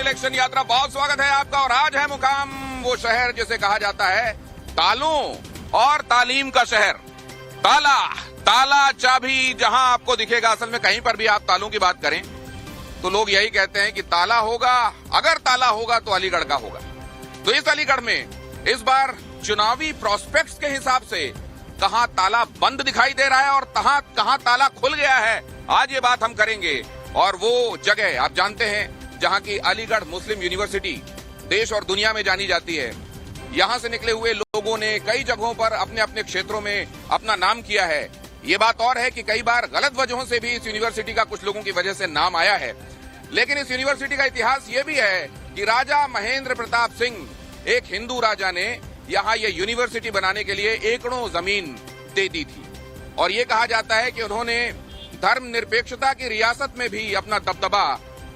Election यात्रा, बहुत स्वागत है आपका। और आज है मुकाम वो शहर जिसे कहा जाता है तालों और तालीम का शहर। ताला चाबी जहां आपको दिखेगा, असल में कहीं पर भी आप तालों की बात करें तो लोग यही कहते हैं कि ताला होगा, अगर ताला होगा तो अलीगढ़ का होगा। तो इस अलीगढ़ में इस बार चुनावी प्रोस्पेक्ट्स के हिसाब से कहां ताला बंद दिखाई दे रहा है और कहां ताला खुल गया है, आज ये बात हम करेंगे। और वो जगह आप जानते हैं जहां की अलीगढ़ मुस्लिम यूनिवर्सिटी देश और दुनिया में जानी जाती है। यहां से निकले हुए लोगों ने कई जगहों पर अपने अपने क्षेत्रों में अपना नाम किया है। ये बात और है कि कई बार गलत वजहों से भी इस यूनिवर्सिटी का कुछ लोगों की वजह से नाम आया है। लेकिन इस यूनिवर्सिटी का इतिहास ये भी है कि राजा महेंद्र प्रताप सिंह, एक हिंदू राजा ने यहाँ ये यूनिवर्सिटी बनाने के लिए एकड़ों जमीन दे दी थी। और ये कहा जाता है कि उन्होंने धर्मनिरपेक्षता की रियासत में भी अपना दबदबा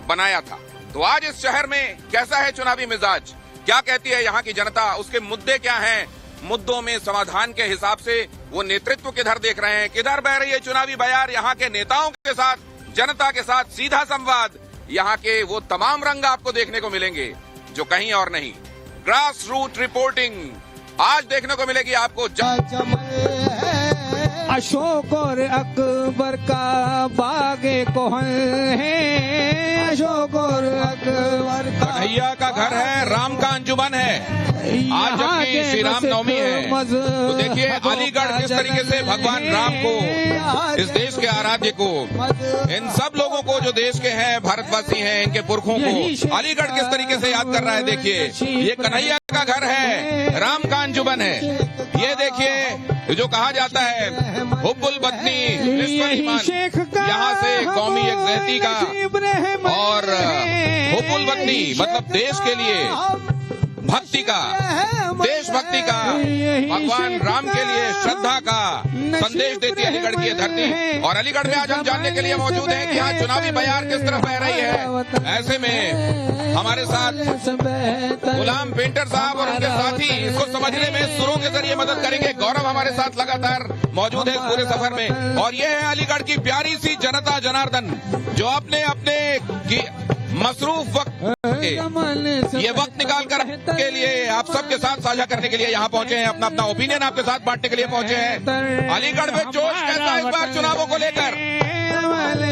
बनाया था। तो आज इस शहर में कैसा है चुनावी मिजाज, क्या कहती है यहाँ की जनता, उसके मुद्दे क्या हैं, मुद्दों में समाधान के हिसाब से वो नेतृत्व किधर देख रहे हैं, किधर बह रही है चुनावी बयार, यहाँ के नेताओं के साथ, जनता के साथ सीधा संवाद, यहाँ के वो तमाम रंग आपको देखने को मिलेंगे जो कहीं और नहीं। ग्रास रूट रिपोर्टिंग आज देखने को मिलेगी आपको। अशोक और अकबर का बागे कोहन है, अशोक और अकबर का कन्हैया का घर है, राम का अंजुमन है। आज जबकि श्री राम नवमी है तो देखिए अलीगढ़ किस तरीके से भगवान राम को, इस देश के आराध्य को, इन सब लोगों को जो देश के हैं, भारतवासी हैं, इनके पुरखों को अलीगढ़ किस तरीके से याद कर रहा है। देखिए ये कन्हैया का घर है, राम का अंजुमन है। ये देखिए जो कहा जाता है हुब्बुल बतनी यहाँ से कौमी यकजहती का, और हुब्बुल बतनी मतलब देश के लिए भक्ति का, देशभक्ति का, भगवान राम के लिए श्रद्धा का संदेश देती है अलीगढ़ की धरती। और अलीगढ़ में आज हम जानने के लिए मौजूद हैं कि यहाँ चुनावी बयार किस तरफ बह रही है। ऐसे में हमारे साथ गुलाम पेंटर साहब और उनके साथी इसको समझने में सुरों के जरिए मदद करेंगे। गौरव हमारे साथ लगातार मौजूद है इस पूरे सफर में। और ये है अलीगढ़ की प्यारी सी जनता जनार्दन जो अपने मसरूफ वक्त ये वक्त निकाल कर के लिए आप सबके साथ साझा करने के लिए यहाँ पहुंचे हैं, अपना अपना ओपिनियन आपके साथ बांटने के लिए पहुंचे हैं। अलीगढ़ में जोश कैसा है इस बार चुनावों को लेकर,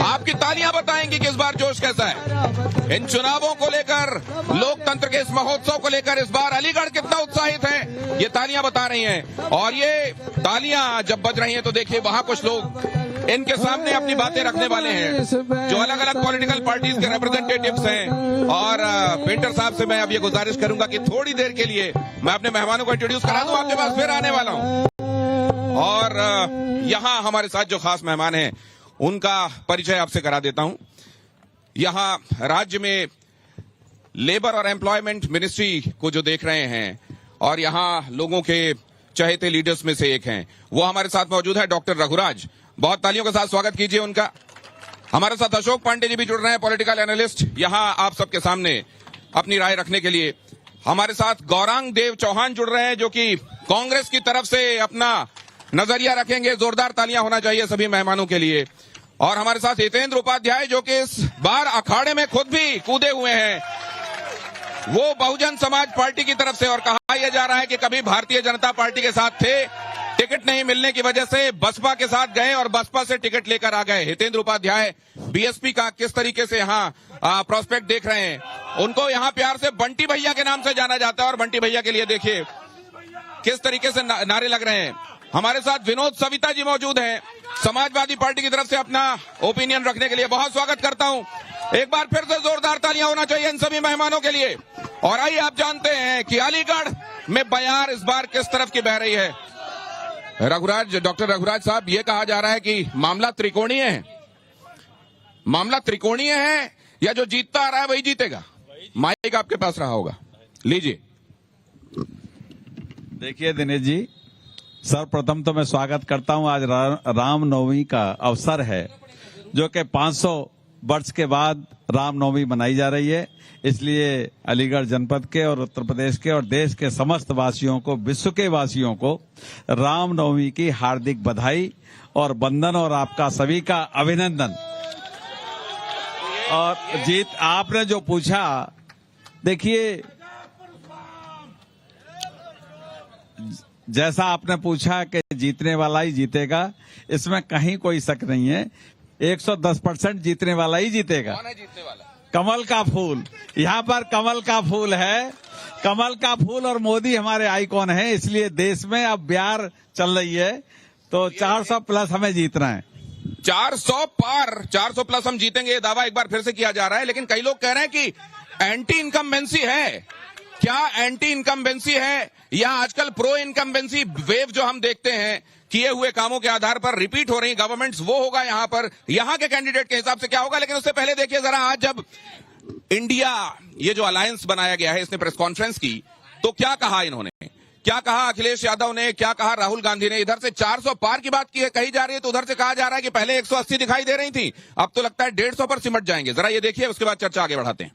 आपकी तालियां बताएंगी कि इस बार जोश कैसा है इन चुनावों को लेकर, लोकतंत्र के इस महोत्सव को लेकर इस बार अलीगढ़ कितना उत्साहित है, ये तालियां बता रही हैं। और ये तालियां जब बज रही हैं तो देखिए वहां कुछ लोग इनके सामने अपनी बातें रखने वाले हैं जो अलग अलग पॉलिटिकल पार्टीज के रिप्रेजेंटेटिव्स हैं। और पेंटर साहब से मैं अब ये गुजारिश करूंगा कि थोड़ी देर के लिए मैं अपने मेहमानों को इंट्रोड्यूस करा दूं, आपके पास फिर आने वाला हूं। और यहाँ हमारे साथ जो खास मेहमान हैं उनका परिचय आपसे करा देता हूं। यहाँ राज्य में लेबर और एम्प्लॉयमेंट मिनिस्ट्री को जो देख रहे हैं और यहाँ लोगों के चहेते लीडर्स में से एक हैं, वो हमारे साथ मौजूद है डॉक्टर रघुराज। बहुत तालियों के साथ स्वागत कीजिए उनका। हमारे साथ अशोक पांडे जी भी जुड़ रहे हैं, पॉलिटिकल एनालिस्ट, यहाँ आप सबके सामने अपनी राय रखने के लिए। हमारे साथ गौरांग देव चौहान जुड़ रहे हैं जो कि कांग्रेस की तरफ से अपना नजरिया रखेंगे। जोरदार तालियां होना चाहिए सभी मेहमानों के लिए। और हमारे साथ हितेंद्र उपाध्याय जो कि इस बार अखाड़े में खुद भी कूदे हुए हैं, वो बहुजन समाज पार्टी की तरफ से, और कहा यह जा रहा है कि कभी भारतीय जनता पार्टी के साथ थे, टिकट नहीं मिलने की वजह से बसपा के साथ गए और बसपा से टिकट लेकर आ गए। हितेंद्र उपाध्याय बीएसपी का किस तरीके से यहाँ प्रोस्पेक्ट देख रहे हैं, उनको यहाँ प्यार से बंटी भैया के नाम से जाना जाता है। और बंटी भैया के लिए देखिए किस तरीके से नारे लग रहे हैं। हमारे साथ विनोद सविता जी मौजूद हैं, समाजवादी पार्टी की तरफ से अपना ओपिनियन रखने के लिए बहुत स्वागत करता हूं। एक बार फिर से जोरदार तालियां होना चाहिए इन सभी मेहमानों के लिए। और आइए आप जानते हैं कि अलीगढ़ में बयार इस बार किस तरफ की बह रही है। रघुराज, डॉक्टर रघुराज साहब, ये कहा जा रहा है कि मामला त्रिकोणीय है। मामला त्रिकोणीय है या जो जीतता आ रहा है वही जीतेगा? माइक आपके पास रहा होगा, लीजिए। देखिए दिनेश जी, सर्वप्रथम तो मैं स्वागत करता हूं। आज रामनवमी का अवसर है जो कि 500 वर्ष के बाद रामनवमी मनाई जा रही है। इसलिए अलीगढ़ जनपद के और उत्तर प्रदेश के और देश के समस्त वासियों को, विश्व के वासियों को रामनवमी की हार्दिक बधाई और वंदन और आपका सभी का अभिनंदन। और जीत आपने जो पूछा देखिए, जैसा आपने पूछा कि जीतने वाला ही जीतेगा, इसमें कहीं कोई शक नहीं है। 110% जीतने वाला ही जीतेगा। कौन है जीतने वाला? कमल का फूल। यहाँ पर कमल का फूल है। कमल का फूल और मोदी हमारे आइकॉन हैं, इसलिए देश में अब ब्यार चल रही है, तो 400 प्लस हमें जीतना है। 400 पार, 400 प्लस हम जीतेंगे, ये दावा एक बार फिर से किया जा रहा है। लेकिन कई लोग कह रहे हैं कि एंटी इनकम्बेंसी है। क्या एंटी इनकम्बेंसी है या आजकल प्रो इनकम्बेंसी वेव जो हम देखते हैं किए हुए कामों के आधार पर रिपीट हो रही गवर्नमेंट्स, वो होगा यहां पर? यहां के कैंडिडेट के हिसाब से क्या होगा? लेकिन उससे पहले देखिए जरा, आज जब इंडिया ये जो अलायंस बनाया गया है, इसने प्रेस कॉन्फ्रेंस की, तो क्या कहा इन्होंने? क्या कहा अखिलेश यादव ने, क्या कहा राहुल गांधी ने? इधर से 400 पार की बात कही जा रही है, तो उधर से कहा जा रहा है कि पहले 180 दिखाई दे रही थी, अब तो लगता है 150 पर सिमट जाएंगे। जरा ये देखिए, उसके बाद चर्चा आगे बढ़ाते हैं।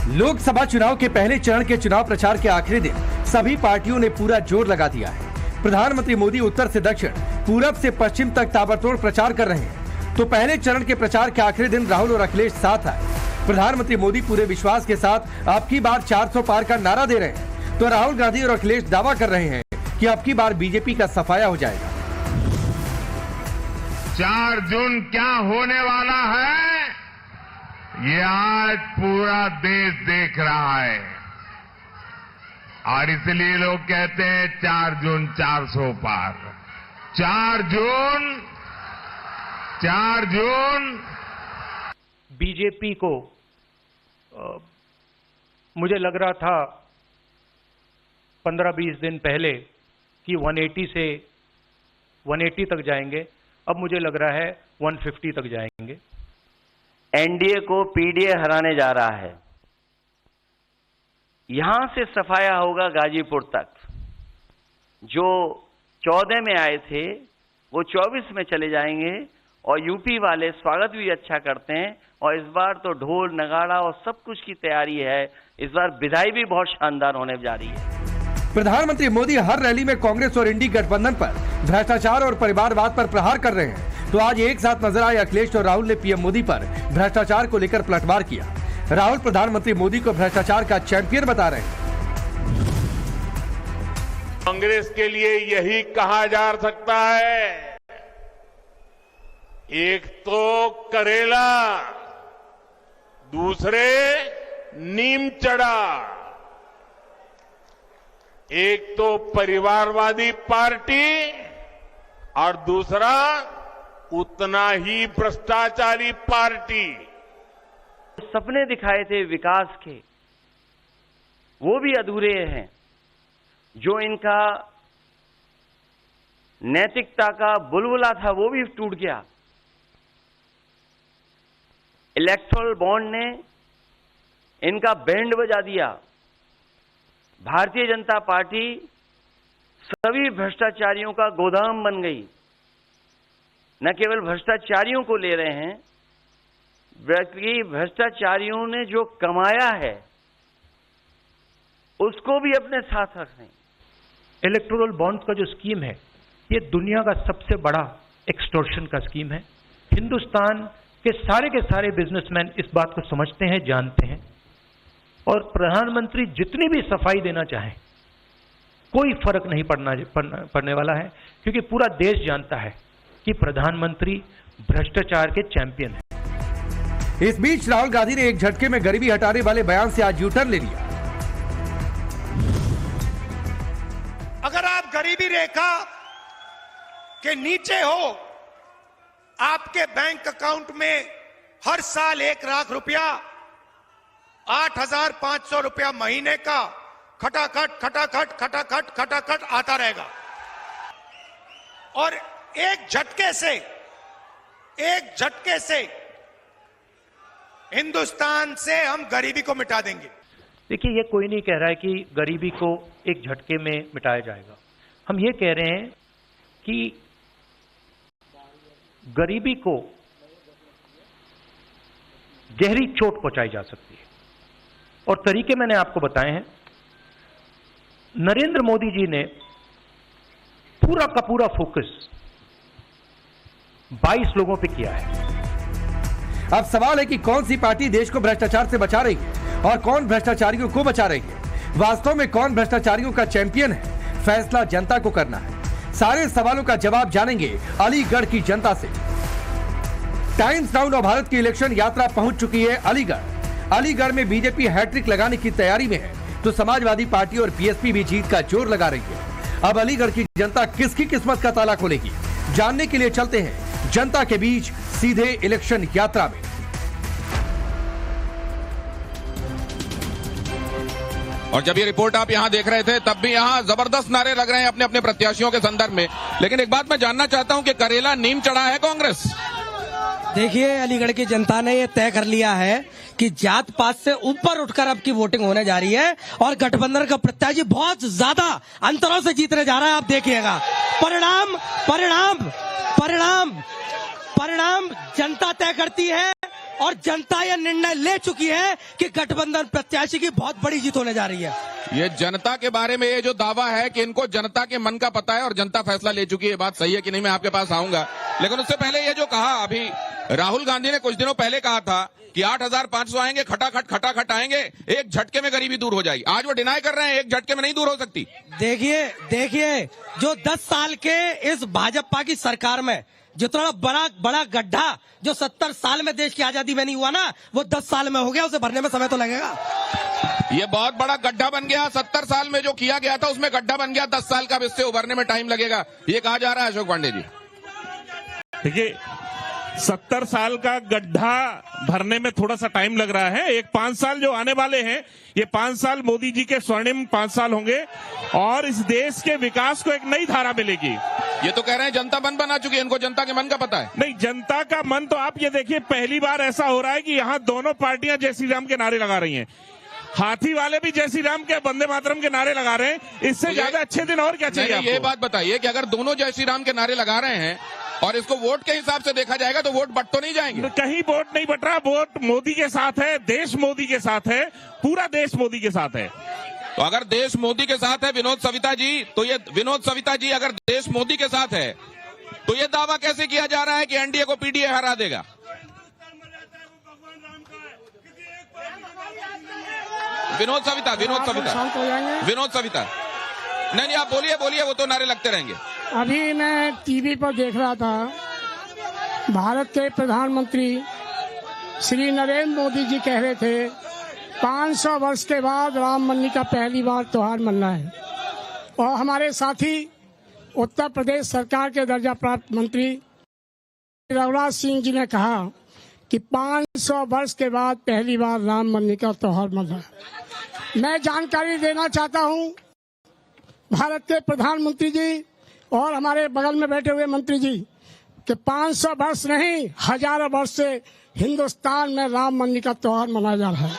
लोकसभा चुनाव के पहले चरण के चुनाव प्रचार के आखिरी दिन सभी पार्टियों ने पूरा जोर लगा दिया है। प्रधानमंत्री मोदी उत्तर से दक्षिण, पूरब से पश्चिम तक ताबड़तोड़ प्रचार कर रहे हैं। तो पहले चरण के प्रचार के आखिरी दिन राहुल और अखिलेश साथ आए। प्रधानमंत्री मोदी पूरे विश्वास के साथ अब की बार 400 पार का नारा दे रहे हैं, तो राहुल गांधी और अखिलेश दावा कर रहे हैं कि अब की बार बीजेपी का सफाया हो जाएगा। 4 जून क्या होने वाला है, ये आज पूरा देश देख रहा है, और इसलिए लोग कहते हैं 4 जून 400 पार। 4 जून बीजेपी को मुझे लग रहा था 15-20 दिन पहले कि 180 से 180 तक जाएंगे, अब मुझे लग रहा है 150 तक जाएंगे। एनडीए को पीडीए हराने जा रहा है। यहां से सफाया होगा गाजीपुर तक। जो 14 में आए थे वो 24 में चले जाएंगे, और यूपी वाले स्वागत भी अच्छा करते हैं, और इस बार तो ढोल नगाड़ा और सब कुछ की तैयारी है। इस बार विदाई भी बहुत शानदार होने जा रही है। प्रधानमंत्री मोदी हर रैली में कांग्रेस और इंडी गठबंधन पर भ्रष्टाचार और परिवारवाद पर प्रहार कर रहे हैं, तो आज एक साथ नजर आए अखिलेश और राहुल ने पीएम मोदी पर भ्रष्टाचार को लेकर पलटवार किया। राहुल प्रधानमंत्री मोदी को भ्रष्टाचार का चैंपियन बता रहे हैं। कांग्रेस के लिए यही कहा जा सकता है, एक तो करेला, दूसरे नीम चढ़ा। एक तो परिवारवादी पार्टी और दूसरा उतना ही भ्रष्टाचारी पार्टी। सपने दिखाए थे विकास के, वो भी अधूरे हैं। जो इनका नैतिकता का बुलबुला था वो भी टूट गया। इलेक्टोरल बॉन्ड ने इनका बैंड बजा दिया। भारतीय जनता पार्टी सभी भ्रष्टाचारियों का गोदाम बन गई। न केवल भ्रष्टाचारियों को ले रहे हैं, बल्कि भ्रष्टाचारियों ने जो कमाया है उसको भी अपने साथ रख रहे हैं। इलेक्टोरल बॉन्ड का जो स्कीम है, ये दुनिया का सबसे बड़ा एक्सटॉर्शन का स्कीम है। हिंदुस्तान के सारे बिजनेसमैन इस बात को समझते हैं, जानते हैं, और प्रधानमंत्री जितनी भी सफाई देना चाहें कोई फर्क नहीं पड़ने वाला है, क्योंकि पूरा देश जानता है कि प्रधानमंत्री भ्रष्टाचार के चैंपियन हैं। इस बीच राहुल गांधी ने एक झटके में गरीबी हटाने वाले बयान से आज यूटर्न ले लिया। अगर आप गरीबी रेखा के नीचे हो, आपके बैंक अकाउंट में हर साल 1 लाख रुपया, 8,500 रुपया महीने का खटाखट आता रहेगा, और एक झटके से हिंदुस्तान से हम गरीबी को मिटा देंगे। देखिए, ये कोई नहीं कह रहा है कि गरीबी को एक झटके में मिटाया जाएगा। हम ये कह रहे हैं कि गरीबी को गहरी चोट पहुंचाई जा सकती है, और तरीके मैंने आपको बताए हैं। नरेंद्र मोदी जी ने पूरा का पूरा फोकस 22 लोगों पे किया है। अब सवाल है कि कौन सी पार्टी देश को भ्रष्टाचार से बचा रही है और कौन भ्रष्टाचारियों को बचा रही है। वास्तव में कौन भ्रष्टाचारियों का चैंपियन है, फैसला जनता को करना है। सारे सवालों का जवाब जानेंगे अलीगढ़ की जनता से। टाइम्स नाउ और भारत की इलेक्शन यात्रा पहुंच चुकी है अलीगढ़। अलीगढ़ में बीजेपी हैट्रिक लगाने की तैयारी में है तो समाजवादी पार्टी और बीएसपी भी जीत का जोर लगा रही है। अब अलीगढ़ की जनता किसकी किस्मत का ताला खोलेगी, जानने के लिए चलते हैं जनता के बीच सीधे इलेक्शन यात्रा में। और जब ये रिपोर्ट आप यहां देख रहे थे तब भी यहां जबरदस्त नारे लग रहे हैं अपने अपने प्रत्याशियों के संदर्भ में। लेकिन एक बात मैं जानना चाहता हूं कि करेला नीम चढ़ा है कांग्रेस। देखिए, अलीगढ़ की जनता ने ये तय कर लिया है कि जात पात से ऊपर उठकर अब की वोटिंग होने जा रही है और गठबंधन का प्रत्याशी बहुत ज्यादा अंतरों से जीतने जा रहा है। आप देखिएगा परिणाम परिणाम परिणाम परिणाम जनता तय करती है और जनता यह निर्णय ले चुकी है कि गठबंधन प्रत्याशी की बहुत बड़ी जीत होने जा रही है। ये जनता के बारे में ये जो दावा है कि इनको जनता के मन का पता है और जनता फैसला ले चुकी है, बात सही है कि नहीं, मैं आपके पास आऊंगा। लेकिन उससे पहले ये जो कहा अभी राहुल गांधी ने कुछ दिनों पहले कहा था कि 8,500 आएंगे, खटाखट आएंगे, एक झटके में गरीबी दूर हो जाएगी। आज वो डिनाई कर रहे हैं एक झटके में नहीं दूर हो सकती। देखिए जो 10 साल के इस भाजपा की सरकार में जितना बड़ा गड्ढा जो 70 साल में देश की आजादी में नहीं हुआ ना, वो 10 साल में हो गया, उसे भरने में समय तो लगेगा। ये बहुत बड़ा गड्ढा बन गया। 70 साल में जो किया गया था उसमें गड्ढा बन गया, 10 साल का, इससे उभरने में टाइम लगेगा, ये कहा जा रहा है अशोक पांडे जी। देखिए 70 साल का गड्ढा भरने में थोड़ा सा टाइम लग रहा है। एक 5 साल जो आने वाले हैं, ये 5 साल मोदी जी के स्वर्णिम 5 साल होंगे और इस देश के विकास को एक नई धारा मिलेगी। ये तो कह रहे हैं जनता मन बना चुकी है, इनको जनता के मन का पता है। नहीं, जनता का मन तो आप ये देखिए, पहली बार ऐसा हो रहा है कि यहाँ दोनों पार्टियां जय श्री राम के नारे लगा रही हैं। हाथी वाले भी जय श्री राम के, वंदे मातरम के नारे लगा रहे हैं। इससे ज्यादा अच्छे दिन और क्या चाहिए आपको? ये बात बताइए कि अगर दोनों जय श्री राम के नारे लगा रहे हैं और इसको वोट के हिसाब से देखा जाएगा तो वोट बट तो नहीं जाएंगे। कहीं वोट नहीं बट रहा, वोट मोदी के साथ है, देश मोदी के साथ है, पूरा देश मोदी के साथ है। तो अगर देश मोदी के साथ है विनोद सविता जी, तो ये विनोद सविता जी अगर देश मोदी के साथ है तो ये दावा कैसे किया जा रहा है कि एनडीए को पीडीए हरा देगा? विनोद सविता नहीं, आप बोलिए, वो तो नारे लगते रहेंगे। अभी मैं टीवी पर देख रहा था, भारत के प्रधानमंत्री श्री नरेंद्र मोदी जी कह रहे थे 500 वर्ष के बाद राम मंदिर का पहली बार त्योहार मनाना है। और हमारे साथी उत्तर प्रदेश सरकार के दर्जा प्राप्त मंत्री रघुराज सिंह जी ने कहा कि 500 वर्ष के बाद पहली बार राम मंदिर का त्योहार मना है। मैं जानकारी देना चाहता हूं भारत के प्रधानमंत्री जी और हमारे बगल में बैठे हुए मंत्री जी कि 500 वर्ष नहीं, हजारों वर्ष से हिंदुस्तान में राम मंदिर का त्योहार मनाया जा रहा है।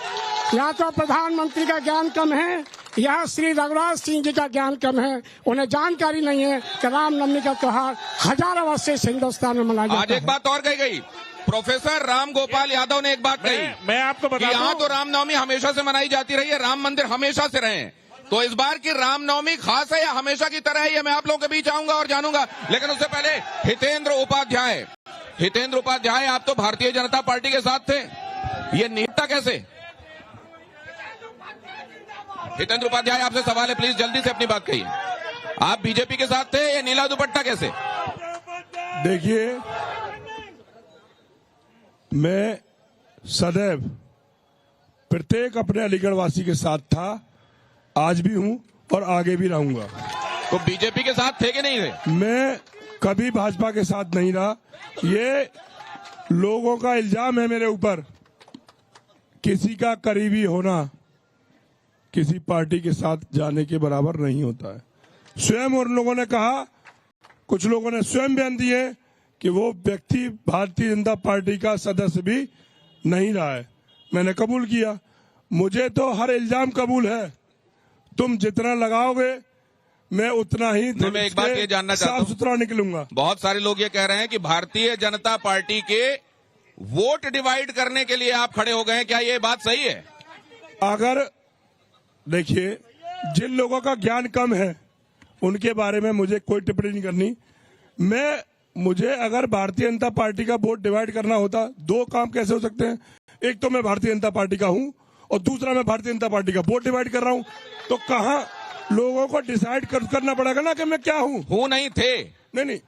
या तो प्रधानमंत्री का ज्ञान कम है या श्री रघुराज सिंह जी का ज्ञान कम है, उन्हें जानकारी नहीं है कि रामनवमी का त्योहार हजारों वर्ष से हिंदुस्तान में मनाया जाता है। आज एक बात और कही गई, प्रोफेसर राम गोपाल यादव ने एक बात कही, मैं आपको बता दूं, यहाँ तो रामनवमी हमेशा से मनाई जाती रही है, राम मंदिर हमेशा से रहे हैं, तो इस बार की रामनवमी खास है या हमेशा की तरह है, ये मैं आप लोगों के बीच आऊंगा और जानूंगा। लेकिन उससे पहले हितेंद्र उपाध्याय, आप तो भारतीय जनता पार्टी के साथ थे, ये निपटा कैसे? हितेंद्र उपाध्याय, आपसे सवाल है, प्लीज जल्दी से अपनी बात कहिए। आप बीजेपी के साथ थे, ये नीला दुपट्टा कैसे? देखिए, मैं सदैव प्रत्येक अपने अलीगढ़ वासी के साथ था, आज भी हूं और आगे भी रहूंगा। तो बीजेपी के साथ थे कि नहीं थे? मैं कभी भाजपा के साथ नहीं रहा। ये लोगों का इल्जाम है मेरे ऊपर, किसी का करीबी होना किसी पार्टी के साथ जाने के बराबर नहीं होता है। स्वयं उन लोगों ने कहा, कुछ लोगों ने स्वयं बयान दिए कि वो व्यक्ति भारतीय जनता पार्टी का सदस्य भी नहीं रहा है। मैंने कबूल किया, मुझे तो हर इल्जाम कबूल है, तुम जितना लगाओगे मैं उतना ही मैं एक बात ये जानना चाहता हूं, साफ सुथरा निकलूंगा। बहुत सारे लोग ये कह रहे हैं कि भारतीय जनता पार्टी के वोट डिवाइड करने के लिए आप खड़े हो गए हैं, क्या ये बात सही है? अगर देखिए, जिन लोगों का ज्ञान कम है उनके बारे में मुझे कोई टिप्पणी नहीं करनी। मुझे अगर भारतीय जनता पार्टी का वोट डिवाइड करना होता, दो काम कैसे हो सकते हैं? एक तो मैं भारतीय जनता पार्टी का हूं और दूसरा मैं भारतीय जनता पार्टी का वोट डिवाइड कर रहा हूं, तो कहां लोगों को डिसाइड करना पड़ेगा ना कि मैं क्या हूं। नहीं थे। नहीं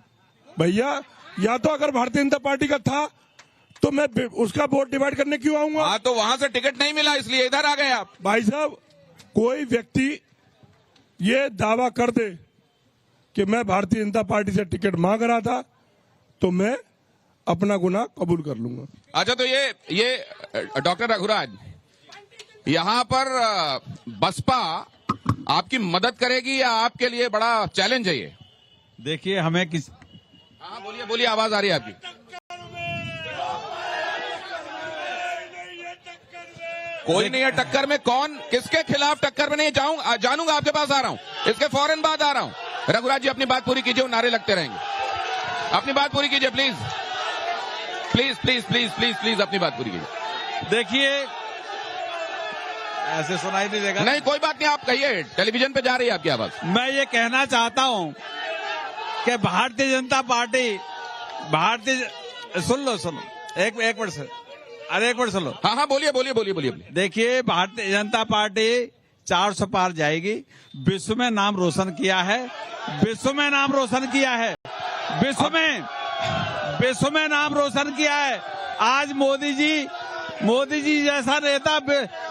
भैया, या तो अगर भारतीय जनता पार्टी का था तो मैं उसका वोट डिवाइड करने क्यों आऊंगा? हाँ, तो वहां से टिकट नहीं मिला इसलिए इधर आ गए आप। भाई साहब, कोई व्यक्ति ये दावा कर दे कि मैं भारतीय जनता पार्टी से टिकट मांग रहा था तो मैं अपना गुनाह कबूल कर लूंगा। अच्छा, तो ये डॉक्टर रघुराज, यहाँ पर बसपा आपकी मदद करेगी या आपके लिए बड़ा चैलेंज है ये? देखिए, हमें किस हाँ, बोलिए, आवाज आ रही है आपकी। कोई नहीं है टक्कर में। कौन किसके खिलाफ टक्कर में नहीं? जानूंगा, आपके पास आ रहा हूं, इसके फौरन बाद आ रहा हूं। रघुराज जी, अपनी बात पूरी कीजिए, नारे लगते रहेंगे। अपनी बात पूरी कीजिए प्लीज, अपनी बात पूरी कीजिए। देखिए, ऐसे सुनाई नहीं देगा। नहीं, कोई बात नहीं, आप कहिए, टेलीविजन पे जा रही है आपकी आवाज। मैं ये कहना चाहता हूं कि भारतीय जनता पार्टी सुन लो एक मिनट से, अरे एक मिनट सुन लो। हाँ, बोलिए। देखिए, भारतीय जनता पार्टी 400 पार जाएगी। विश्व में नाम रोशन किया है, विश्व में नाम रोशन किया है। आज मोदी जी जैसा नेता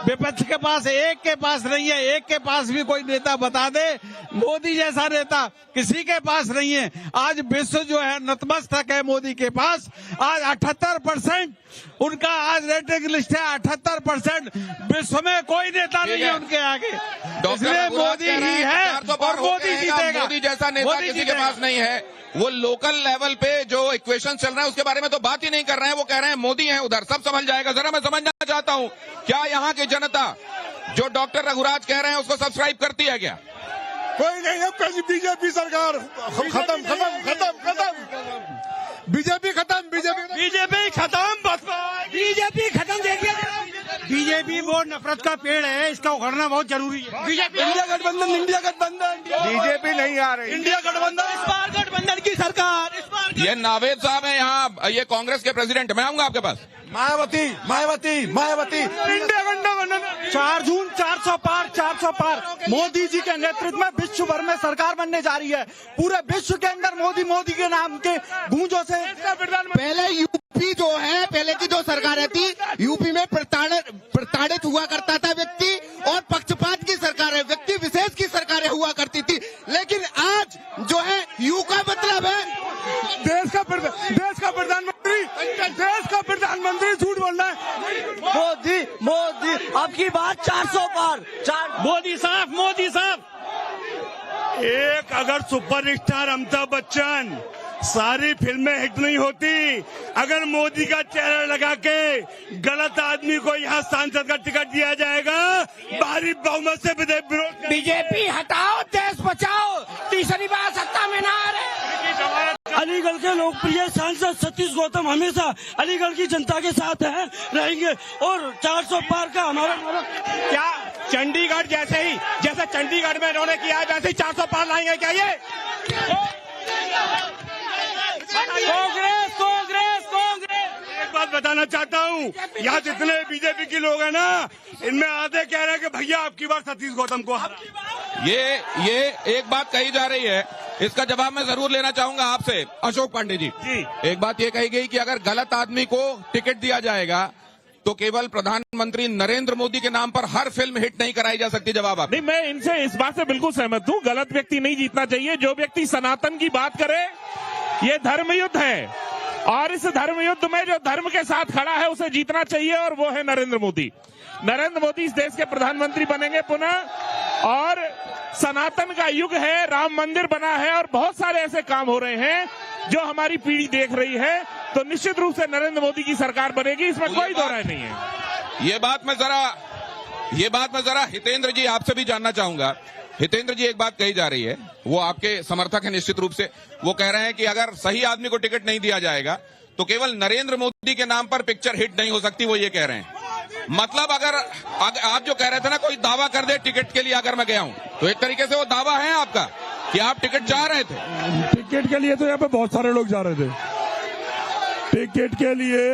विपक्ष के पास एक के पास नहीं है। एक के पास भी कोई नेता बता दे, मोदी जैसा नेता किसी के पास नहीं है। आज विश्व जो है नतमस्तक है मोदी के पास। आज 78% उनका आज रेटिंग लिस्ट है, 78%। विश्व में कोई नेता नहीं है उनके आगे, इसलिए मोदी ही है और मोदी जीतेगा। मोदी जैसा नेता किसी के पास नहीं है। वो लोकल लेवल पे जो इक्वेशन चल रहा है उसके बारे में तो बात ही नहीं कर रहे हैं। वो कह रहे हैं मोदी है उधर, सब समझ जाएगा। जरा मैं समझना चाहता हूं, क्या यहाँ की जनता जो डॉक्टर रघुराज कह रहे हैं उसको सब्सक्राइब करती है क्या? कोई नहीं है। बीजेपी सरकार खत्म, बीजेपी खत्म। देखिए, बीजेपी वो नफरत का पेड़ है, इसका उखड़ना बहुत जरूरी है। बीजेपी इंडिया गठबंधन बीजेपी नहीं आ रही। इंडिया गठबंधन, इस बार गठबंधन की सरकार, इस बार ये नावेद साहब है यहाँ, ये कांग्रेस के प्रेसिडेंट। मैं आऊंगा आपके पास। मायावती इंडिया गठबंधन 4 जून 400 पार। मोदी जी के नेतृत्व में विश्व भर में सरकार बनने जा रही है। पूरे विश्व के अंदर मोदी के नाम के गूंजों से पहले यूपी जो है, पहले की जो सरकारें थी, यूपी में प्रताड़ित हुआ करता था व्यक्ति, और पक्षपात की सरकारें, व्यक्ति विशेष की सरकारें हुआ करती थी। लेकिन आज जो है यू का मतलब है देश का प्रधानमंत्री झूठ बोल रहा है। मोदी अब की बात 400 पार। मोदी साहब एक अगर सुपरस्टार अमिताभ बच्चन, सारी फिल्में हिट नहीं होती अगर मोदी का चेहरा लगा के गलत आदमी को यहाँ सांसद का टिकट दिया जाएगा। भारी बहुमत से विरोध। बीजेपी हटाओ, देश बचाओ, तीसरी बार सत्ता में ना आ रहे। अलीगढ़ के लोकप्रिय सांसद सतीश गौतम हमेशा अलीगढ़ की जनता के साथ रहेंगे और 400 पार का हमारा क्या चंडीगढ़ जैसे चंडीगढ़ में इन्होंने किया वैसे ही 400 पार लाएंगे क्या ये? कांग्रेस एक बात बताना चाहता हूँ, यहाँ जितने बीजेपी के लोग हैं ना, इनमें आधे कह रहे हैं कि भैया आपकी बार सतीश गौतम को ये एक बात कही जा रही है, इसका जवाब मैं जरूर लेना चाहूंगा आपसे अशोक पांडे जी। एक बात ये कही गई कि अगर गलत आदमी को टिकट दिया जाएगा तो केवल प्रधानमंत्री नरेंद्र मोदी के नाम पर हर फिल्म हिट नहीं कराई जा सकती। जवाब आप? नहीं, मैं इनसे इस बात से बिल्कुल सहमत हूँ। गलत व्यक्ति नहीं जीतना चाहिए। जो व्यक्ति सनातन की बात करे, ये धर्म युद्ध है और इस धर्म युद्ध में जो धर्म के साथ खड़ा है उसे जीतना चाहिए, और वो है नरेंद्र मोदी। नरेंद्र मोदी इस देश के प्रधानमंत्री बनेंगे पुनः, और सनातन का युग है, राम मंदिर बना है और बहुत सारे ऐसे काम हो रहे हैं जो हमारी पीढ़ी देख रही है। तो निश्चित रूप से नरेंद्र मोदी की सरकार बनेगी, इसमें कोई दो राय नहीं है। ये बात मैं जरा हितेंद्र जी आपसे भी जानना चाहूंगा। हितेंद्र जी, एक बात कही जा रही है, वो आपके समर्थक हैं निश्चित रूप से। वो कह रहे हैं कि अगर सही आदमी को टिकट नहीं दिया जाएगा तो केवल नरेंद्र मोदी के नाम पर पिक्चर हिट नहीं हो सकती। वो ये कह रहे हैं, मतलब अगर आप जो कह रहे थे ना, कोई दावा कर दे टिकट के लिए अगर मैं गया हूं, तो एक तरीके से वो दावा है आपका। कि आप टिकट चाह रहे थे? टिकट के लिए तो यहाँ पे बहुत सारे लोग जा रहे थे। टिकट के लिए,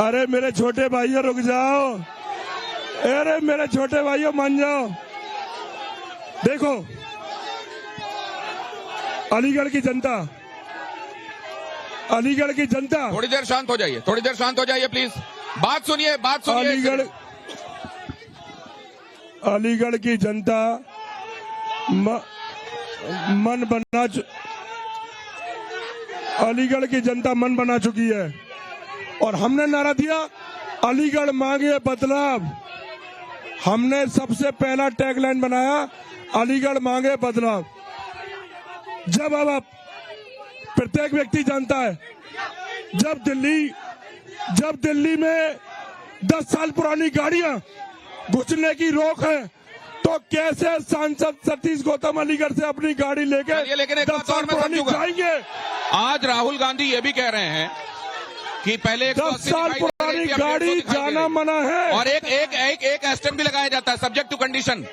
अरे मेरे छोटे भाइयों रुक जाओ, अरे मेरे छोटे भाइयों मान जाओ। देखो अलीगढ़ की जनता, अलीगढ़ की जनता, थोड़ी देर शांत हो जाइए, थोड़ी देर शांत हो जाइए प्लीज, बात सुनिए, बात सुनिए। अलीगढ़ की जनता अलीगढ़ की जनता मन बना चुकी है और हमने नारा दिया अलीगढ़ मांगे बदलाव। हमने सबसे पहला टैगलाइन बनाया अलीगढ़ मांगे बदलाव। जब अब प्रत्येक व्यक्ति जानता है जब दिल्ली में 10 साल पुरानी गाड़ियां घुसने की रोक है तो कैसे सांसद सतीश गौतम अलीगढ़ से अपनी गाड़ी लेके लेकिन एक 10 बात साल और मैं पुरानी समझूंगा। जाएंगे। आज राहुल गांधी ये भी कह रहे हैं कि पहले 10 साल पुरानी गाड़ी जाना मना है और एक एस्टेम्प भी लगाया जाता है सब्जेक्ट टू कंडीशन।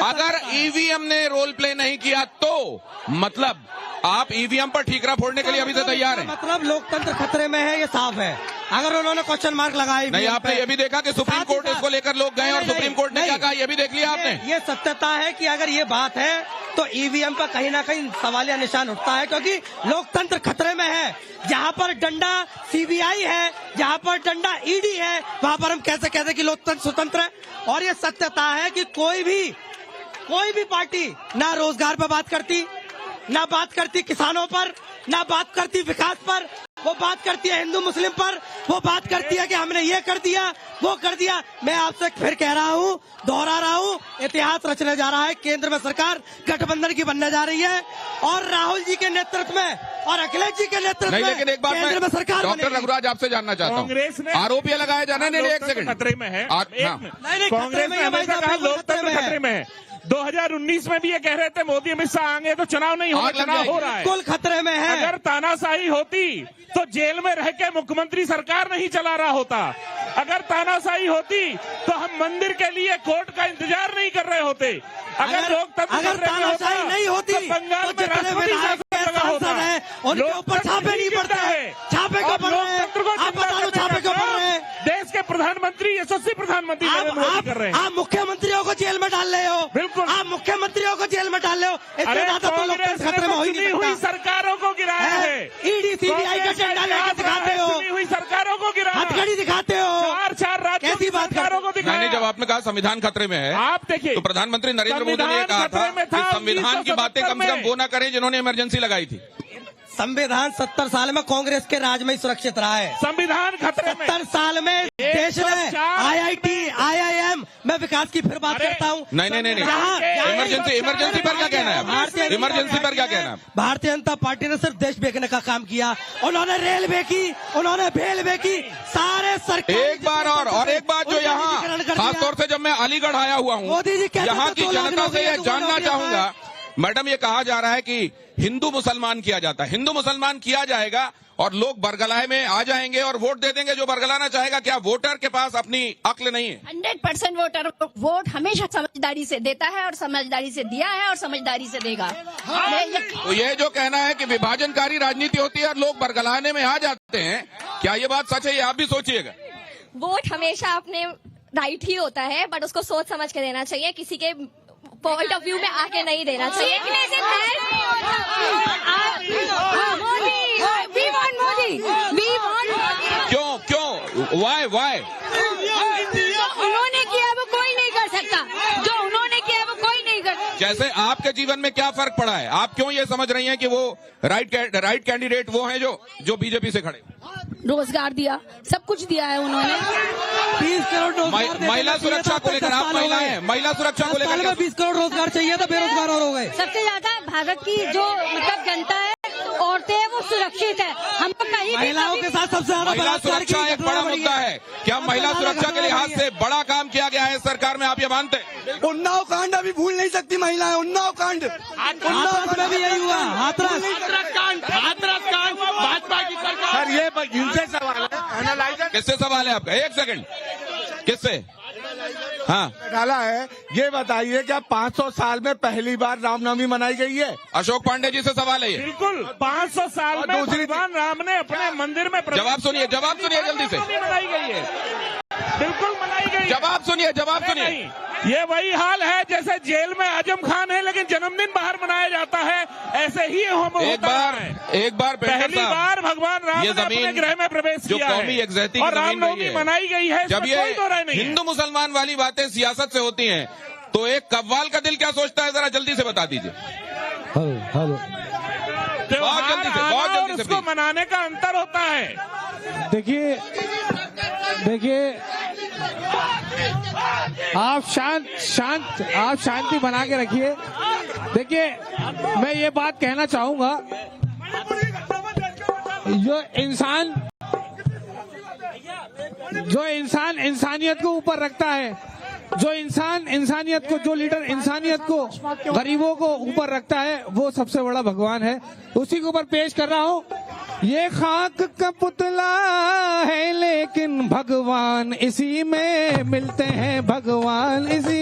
अगर ईवीएम ने रोल प्ले नहीं किया तो मतलब आप ईवीएम पर ठीकरा फोड़ने के लिए अभी से तैयार हैं? मतलब लोकतंत्र खतरे में है, ये साफ है। अगर उन्होंने क्वेश्चन मार्क लगाए नहीं, आपने ये भी देखा कि सुप्रीम कोर्ट इसको लेकर लोग गए और सुप्रीम कोर्ट ने क्या कहा, ये भी देख लिया आपने। ये सत्यता है कि अगर ये बात है तो ईवीएम पर कहीं ना कहीं सवालिया निशान उठता है, क्योंकि लोकतंत्र खतरे में है। जहाँ पर डंडा सीबीआई है, जहाँ पर डंडा ईडी है, वहाँ पर हम कैसे कहते कि लोकतंत्र स्वतंत्र है। और ये सत्यता है कि कोई भी पार्टी ना रोजगार पर बात करती, ना बात करती किसानों पर, ना बात करती विकास पर, वो बात करती है हिंदू मुस्लिम पर, वो बात करती है कि हमने ये कर दिया वो कर दिया। मैं आपसे फिर कह रहा हूँ, दोहरा रहा हूँ, इतिहास रचने जा रहा है। केंद्र में सरकार गठबंधन की बनने जा रही है और राहुल जी के नेतृत्व में और अखिलेश जी के नेतृत्व में लेकिन एक बात केंद्र में सरकार डॉक्टर रघुराज आपसे जानना चाहता हूँ, कांग्रेस ने आरोप ये लगाया जाना नहीं, एक सेकंड, खतरे में है। कांग्रेस ने हमेशा कहा लोकतंत्र खतरे में है। 2019 में भी ये कह रहे थे मोदी अमित शाह आएंगे तो चुनाव नहीं होगा, चुनाव हो रहा है, कुल खतरे में है। अगर तानाशाही होती तो जेल में रह के मुख्यमंत्री सरकार नहीं चला रहा होता। अगर तानाशाही होती तो हम मंदिर के लिए कोर्ट का इंतजार नहीं कर रहे होते। अगर लोकतंत्र तानाशाही नहीं होती तो बंगाल में राष्ट्रपति शासन लगा होता है, उनके ऊपर छापे नहीं पड़ते हैं, छापे को पड़ रहे हैं। आप बता दो छापे को पड़ रहे हैं। देश के प्रधानमंत्री, यशस्वी प्रधानमंत्री नरेंद्र मोदी कर रहे हैं। आप मुख्यमंत्रियों को जेल में डाल रहे हो, बिल्कुल आप मुख्यमंत्रियों को जेल में डाल रहे हो। अरे कांग्रेस ने चुनी हुई सरकारों को गिराया है, ईडी सीबीआई का झंडा लेकर दिखाते हो, चुनी हुई सरकारों को गिराया, हथकड़ी दिखाते हो, चार राज्यों की सरकारों को दिखाया। जब आपने कहा संविधान खतरे में है, आप देखिए तो प्रधानमंत्री नरेंद्र मोदी ने कहा था कि संविधान की बातें कम से कम वो न करें जिन्होंने इमरजेंसी लगाई थी। संविधान 70 साल में कांग्रेस के राज में ही सुरक्षित रहा है। संविधान खतरे में 70 साल में देश ने IIT IIM में विकास की फिर बात करता हूँ। नहीं, इमरजेंसी पर क्या कहना है? इमरजेंसी पर क्या कहना है? भारतीय जनता पार्टी ने सिर्फ देश बेचने का काम किया। उन्होंने रेलवे की, उन्होंने रेलवे की, सारे सरकार। एक बार और एक बात जो यहाँ खासतौर से जब मैं अलीगढ़ आया हुआ हूँ, यहाँ की जनता से यह जानना चाहूंगा, मैडम ये कहा जा रहा है कि हिंदू मुसलमान किया जाता है, हिंदू मुसलमान किया जाएगा और लोग बरगलाए में आ जाएंगे और वोट दे देंगे जो बरगलाना चाहेगा। क्या वोटर के पास अपनी अक्ल नहीं है? 100% वोटर वोट हमेशा समझदारी से देता है और समझदारी से दिया है और समझदारी से देगा। तो ये जो कहना है कि विभाजनकारी राजनीति होती है और लोग बरगलाने में आ जाते हैं, क्या ये बात सच है? ये आप भी सोचिएगा। वोट हमेशा अपने राइट ही होता है, बट उसको सोच समझ के देना चाहिए, किसी के पॉइंट ऑफ व्यू में आके नहीं देना चाहिए। क्यों वाई उन्होंने किया वो कोई नहीं कर सकता, जो उन्होंने किया वो कोई नहीं कर सकता। जैसे आपके जीवन में क्या फर्क पड़ा है? आप क्यों ये समझ रही हैं कि वो राइट कैंडिडेट वो हैं जो बीजेपी से खड़े? रोजगार दिया, सब कुछ दिया है उन्होंने। 20 करोड़ रोजगार, महिला सुरक्षा को लेकर आप महिला हैं, महिला सुरक्षा को लेकर 20 करोड़ रोजगार चाहिए था, बेरोजगार और हो गए। सबसे ज्यादा भारत की जो मतलब जनता है, औरतें हैं, वो सुरक्षित है। हम कहीं महिलाओं के साथ सबसे ज्यादा महिला सुरक्षा एक बड़ा मुद्दा है। क्या महिला सुरक्षा के लिहाज से बड़ा काम किया गया है सरकार में, आप ये मानते हैं? उन्नाव कांड अभी भूल नहीं सकती महिलाएं, उन्नाव कांड में भी यही हुआ, हाथरस कांड भाजपा की सरकार। सर ये इनसे सवाल है, एनालाइजर किससे सवाल है आपका? एक सेकंड, किससे? हाँ डाला है, ये बताइए क्या 500 साल में पहली बार रामनवमी मनाई गई है? अशोक पांडे जी से सवाल है ये। बिल्कुल 500 साल में भगवान राम ने अपने मंदिर में जवाब सुनिए जल्दी से। मनाई गई है, बिल्कुल मनाई गई। जवाब सुनिए। ये वही हाल है जैसे जेल में आजम खान है लेकिन जन्मदिन बाहर मनाया जाता है, ऐसे ही एक बार पहली बार भगवान राम ने अपने गृह में प्रवेश किया है और रामनवमी मनाई गई है। जब ये हिंदू मुसलमान वाली बातें सियासत से होती हैं तो एक कव्वाल का दिल क्या सोचता है, जरा जल्दी से बता दीजिए। बहुत जल्दी से उसको मनाने का अंतर होता है। देखिए आप शांति बना के रखिए। देखिए मैं ये बात कहना चाहूंगा, जो इंसान इंसानियत को ऊपर रखता है, जो इंसान इंसानियत को, जो लीडर इंसानियत को, गरीबों को ऊपर रखता है, वो सबसे बड़ा भगवान है। उसी के ऊपर पेश कर रहा हूँ। ये खाक का पुतला है लेकिन भगवान इसी में मिलते हैं, भगवान इसी।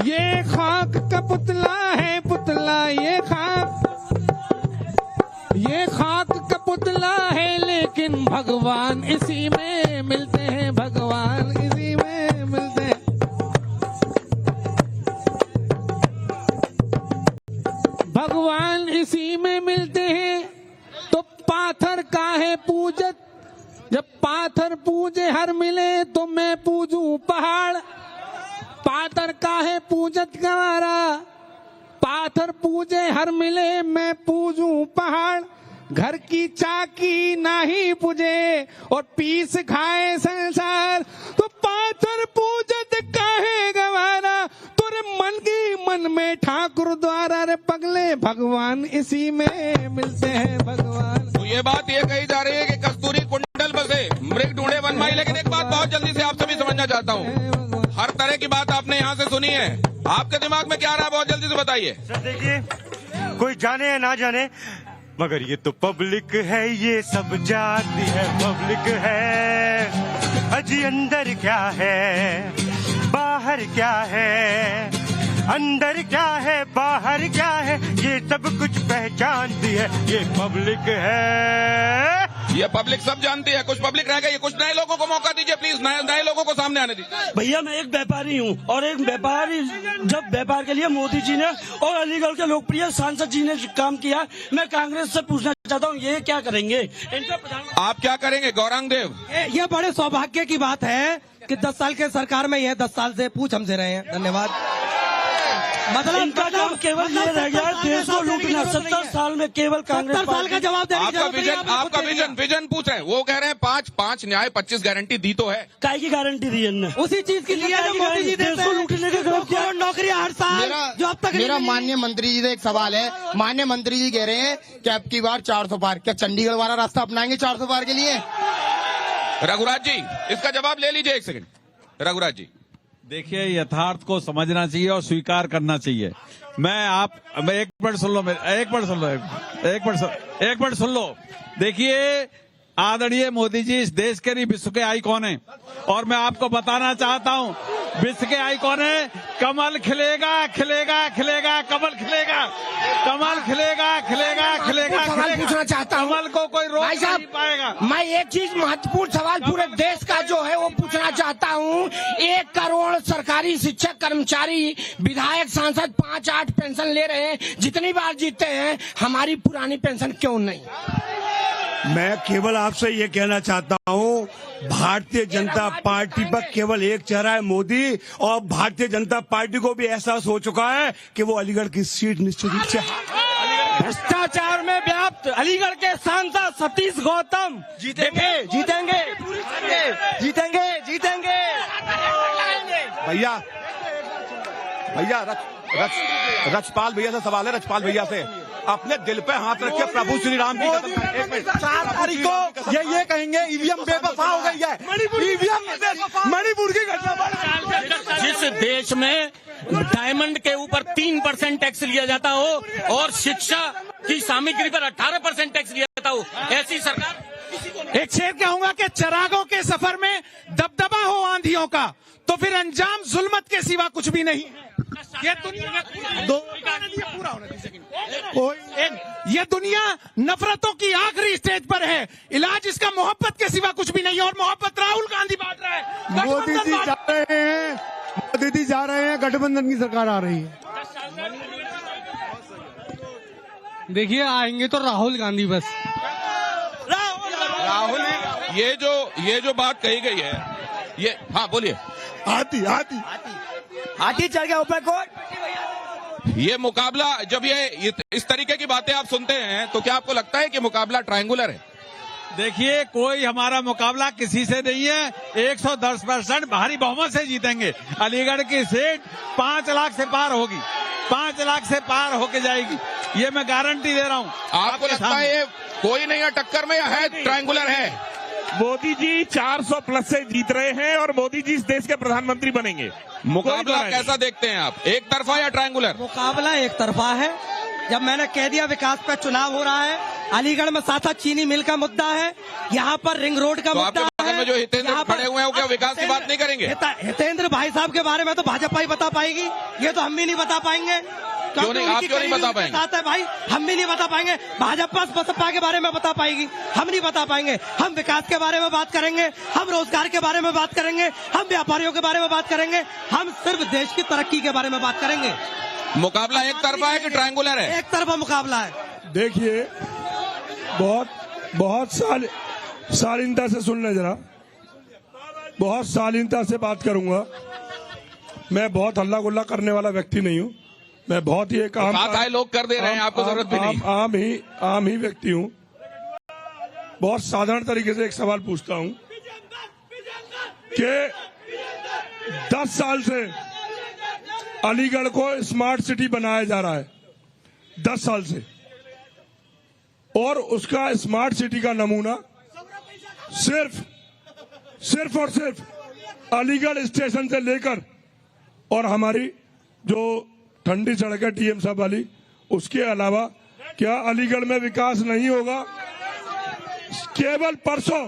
ये खाक का पुतला है, ये खाक का पुतला है लेकिन भगवान इसी में मिलते हैं, भगवान इसी में मिलते हैं। भगवान इसी में मिलते हैं तो पाथर काहे पूजत, जब पाथर पूजे हर मिले तो मैं पूजूं पहाड़। पाथर काहे पूजत गवारा, पाथर पूजे हर मिले मैं पूजूं पहाड़। घर की चाकी नाही पूजे और पीस खाए संसार, तो पाथर पूजत काहे गवारा, तुरे मन में ठाकुर द्वारा। रे पगले भगवान इसी में मिलते हैं, भगवान। तो ये बात ये कही जा रही है कि कस्तूरी कुंडल बसे मृग ढूंढे वनमाई। लेकिन एक बात बहुत जल्दी से आपसे भी समझना चाहता हूँ, हर तरह की बात आपने यहाँ से सुनी है, आपके दिमाग में क्या आ रहा है बहुत जल्दी से बताइए। सर देखिए, कोई जाने या ना जाने मगर ये तो पब्लिक है, ये सब जानती है पब्लिक है। अजी अंदर क्या है बाहर क्या है, अंदर क्या है बाहर क्या है, ये सब कुछ पहचानती है, ये पब्लिक है। ये पब्लिक सब जानती है, कुछ पब्लिक रह गई, कुछ नए लोगों को मौका दीजिए प्लीज, नए लोगों को सामने आने दीजिए। भैया मैं एक व्यापारी हूँ और एक व्यापारी जब व्यापार के लिए मोदी जी ने और अलीगढ़ के लोकप्रिय सांसद जी ने काम किया, मैं कांग्रेस से पूछना चाहता हूँ ये क्या करेंगे इनका। आप क्या करेंगे गौरांग देव? ये बड़े सौभाग्य की बात है कि 10 साल के सरकार में ये 10 साल से पूछ हमसे रहे हैं। धन्यवाद। मतलब इनका काम केवल ये रह गया देश को लूटना। 70 साल में केवल कांग्रेस 70 साल का जवाब देने आपका विजन पूछ रहे हैं, वो कह रहे हैं 5 न्याय 25 गारंटी दी तो है। काय की गारंटी दी इनने? उसी चीज की लिया जो मोदी जी देश को लूटने के करोड़ नौकरियां हर साल जो अब तक। मेरा माननीय मंत्री जी से एक सवाल है। माननीय मंत्री जी कह रहे हैं कि अब की बार 400 पार, क्या चंडीगढ़ वाला रास्ता अपनाएंगे 400 पार के लिए? रघुराज जी इसका जवाब ले लीजिए, एक सेकंड। रघुराज जी देखिए, यथार्थ को समझना चाहिए और स्वीकार करना चाहिए। मैं एक मिनट सुन लो। देखिए, आदरणीय मोदी जी इस देश के नहीं विश्व के आइकॉन हैं और मैं आपको बताना चाहता हूं विश्व के आइकॉन है। कमल खिलेगा खिलेगा खिलेगा, कमल खिलेगा, कमल खिलेगा खिलेगा खिलेगा। सवाल पूछना चाहता हूं, कमल को कोई रोक नहीं पाएगा। मैं एक चीज महत्वपूर्ण सवाल पूरे देश का जो है वो पूछना चाहता हूं। 1 करोड़ सरकारी शिक्षक कर्मचारी विधायक सांसद 5-8 पेंशन ले रहे हैं, जितनी बार जीते हैं, हमारी पुरानी पेंशन क्यों नहीं? मैं केवल आपसे ये कहना चाहता हूँ, भारतीय जनता पार्टी पर केवल एक चेहरा है मोदी, और भारतीय जनता पार्टी को भी एहसास हो चुका है कि वो अलीगढ़ की सीट निश्चित रूप से भ्रष्टाचार में व्याप्त अलीगढ़ के सांसद सतीश गौतम जीतेंगे। भैया रजपाल भैया से सवाल है। रजपाल भैया से अपने दिल पे हाथ रखे प्रभु श्री राम की कसम। 4 तारीख को ये कहेंगे ईवीएम बेवफा हो गई है। मणिपुर की घटना, जिस देश में डायमंड के ऊपर 3% टैक्स लिया जाता हो और शिक्षा की सामग्री पर 18% टैक्स लिया जाता हो, ऐसी सरकार। एक शेर कहूंगा कि चरागों के सफर में दबदबा हो आंधियों का, तो फिर अंजाम जुल्मत के सिवा कुछ भी नहीं है। ये दुनिया नफरतों की आखिरी स्टेज पर है, इलाज इसका मोहब्बत के सिवा कुछ भी नहीं है, और मोहब्बत राहुल गांधी बांट रहा है। मोदी जी जा रहे हैं, मोदी जी जा रहे हैं, गठबंधन की सरकार आ रही है। देखिए आएंगे तो राहुल गांधी बस। राहुल ये जो बात कही गई है, ये हाँ बोलिए। हाथी चढ़ गया ऊपर को। ये मुकाबला जब ये इस तरीके की बातें आप सुनते हैं तो क्या आपको लगता है कि मुकाबला ट्रायंगुलर है? देखिए कोई हमारा मुकाबला किसी से नहीं है। 110% भारी बहुमत से जीतेंगे। अलीगढ़ की सीट 5 लाख से पार होगी, 5 लाख से पार होके जाएगी, ये मैं गारंटी दे रहा हूँ। आपको लगता है ये कोई नहीं है टक्कर में, या है ट्रायंगुलर है? मोदी जी 400 प्लस से जीत रहे हैं और मोदी जी इस देश के प्रधानमंत्री बनेंगे। मुकाबला कैसा देखते हैं आप, एक तरफा या ट्रायंगुलर? मुकाबला एक तरफा है। जब मैंने कह दिया विकास पर चुनाव हो रहा है, अलीगढ़ में साथा चीनी मिल का मुद्दा है, यहाँ पर रिंग रोड का मुद्दा है। में जो हितेंद्र खड़े हुए हैं वो क्या विकास की बात नहीं करेंगे? हितेंद्र भाई साहब के बारे में तो भाजपा ही बता पाएगी, ये तो हम भी नहीं बता पाएंगे। क्यों नहीं, आप क्यों नहीं बता पाएंगे? है भाई, हम भी नहीं बता पाएंगे। भाजपा बसपा के बारे में बता पाएगी, हम नहीं बता पाएंगे। हम विकास के बारे में बात करेंगे, हम रोजगार के बारे में बात करेंगे, हम व्यापारियों के बारे में बात करेंगे, हम सिर्फ देश की तरक्की के बारे में बात करेंगे। मुकाबला एक तरफा है कि ट्रायंगुलर है? एक तरफा मुकाबला है। देखिए बहुत शालीनता से सुन ले जरा, बहुत शालीनता से बात करूंगा। मैं बहुत हल्ला गुल्ला करने वाला व्यक्ति नहीं हूँ। मैं बहुत ही एक आम लोग कर दे रहे हैं, आपको जरूरत भी नहीं। आम ही व्यक्ति हूँ। बहुत साधारण तरीके से एक सवाल पूछता हूँ कि 10 साल से अलीगढ़ को स्मार्ट सिटी बनाया जा रहा है, 10 साल से, और उसका स्मार्ट सिटी का नमूना सिर्फ और सिर्फ अलीगढ़ स्टेशन से लेकर और हमारी जो ठंडी सड़क है टीएम साहब वाली, उसके अलावा क्या अलीगढ़ में विकास नहीं होगा? केवल परसों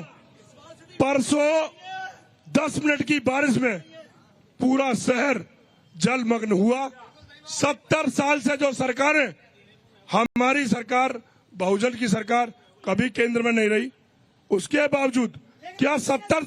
10 मिनट की बारिश में पूरा शहर जलमग्न हुआ। 70 साल से जो सरकारें, हमारी सरकार बहुजन की सरकार कभी केंद्र में नहीं रही, उसके बावजूद क्या 70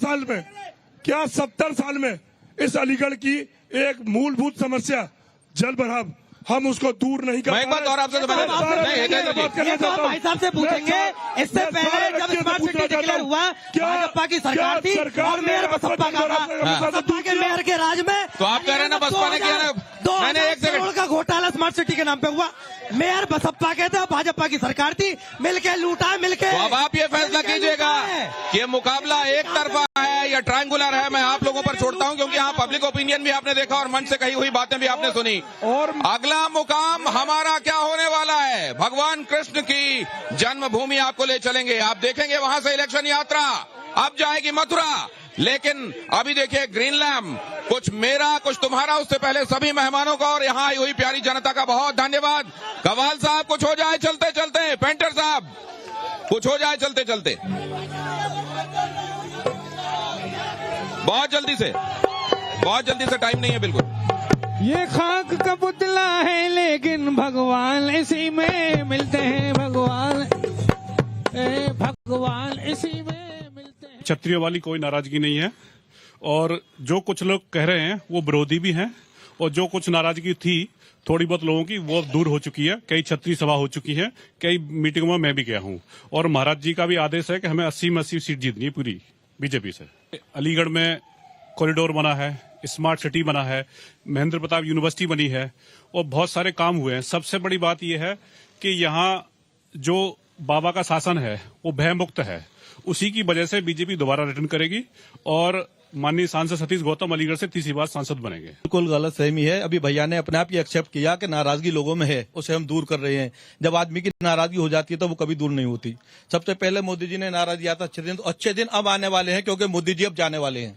साल में इस अलीगढ़ की एक मूलभूत समस्या जल भराव, हम उसको दूर नहीं कर? मैं एक बात और आपसे भाई साहब से पूछेंगे, इससे पहले जब स्मार्ट सिटी डिक्लेयर हुआ, भाजपा की सरकार थी और मेयर बसपा का था। बसपा के मेयर के राज में तो आप कह रहे हैं ना बसपा ने किया ना, 2,000 करोड़ का घोटाला स्मार्ट सिटी के नाम पे हुआ। मेयर बसपा के थे, भाजपा की सरकार थी, मिलके लूटा, मिलके। तो अब आप ये फैसला कीजिएगा कि मुकाबला एक तरफा है या ट्रायंगुलर है। मैं आप लोगों पर छोड़ता हूं, क्योंकि यहाँ पब्लिक ओपिनियन भी आपने देखा और मन से कही हुई बातें भी आपने सुनी। और अगला मुकाम हमारा क्या होने वाला है? भगवान कृष्ण की जन्मभूमि आपको ले चलेंगे। आप देखेंगे वहां से इलेक्शन यात्रा अब जाएगी मथुरा। लेकिन अभी देखिए ग्रीन लैम्प, कुछ मेरा कुछ तुम्हारा। उससे पहले सभी मेहमानों का और यहाँ आई हुई प्यारी जनता का बहुत धन्यवाद। कवाल साहब कुछ हो जाए चलते चलते, पेंटर साहब कुछ हो जाए चलते चलते, बहुत जल्दी से, टाइम नहीं है बिल्कुल। ये खाक का पुतला है लेकिन भगवान इसी में मिलते हैं, भगवान इसी में मिलते हैं। क्षत्रियों वाली कोई नाराजगी नहीं है, और जो कुछ लोग कह रहे हैं वो विरोधी भी हैं, और जो कुछ नाराजगी थी थोड़ी बहुत लोगों की वो दूर हो चुकी है। कई क्षत्रिय सभा हो चुकी है, कई मीटिंगों में मैं भी गया हूं, और महाराज जी का भी आदेश है कि हमें 80 में 80 सीट जीतनी है पूरी बीजेपी से। अलीगढ़ में कॉरिडोर बना है, स्मार्ट सिटी बना है, महेंद्र प्रताप यूनिवर्सिटी बनी है, और बहुत सारे काम हुए हैं। सबसे बड़ी बात यह है कि यहाँ जो बाबा का शासन है वो भय मुक्त है। उसी की वजह से बीजेपी दोबारा रिटर्न करेगी, और माननीय सांसद सतीश गौतम अलीगढ़ से तीसरी बार सांसद बनेंगे। बिल्कुल गलत फहमी है। अभी भैया ने अपने आप ही एक्सेप्ट किया कि नाराजगी लोगों में है, उसे हम दूर कर रहे हैं। जब आदमी की नाराजगी हो जाती है तो वो कभी दूर नहीं होती। सबसे पहले मोदी जी ने नाराजगी आता अच्छे दिन, तो अच्छे दिन अब आने वाले हैं, क्योंकि मोदी जी अब जाने वाले हैं।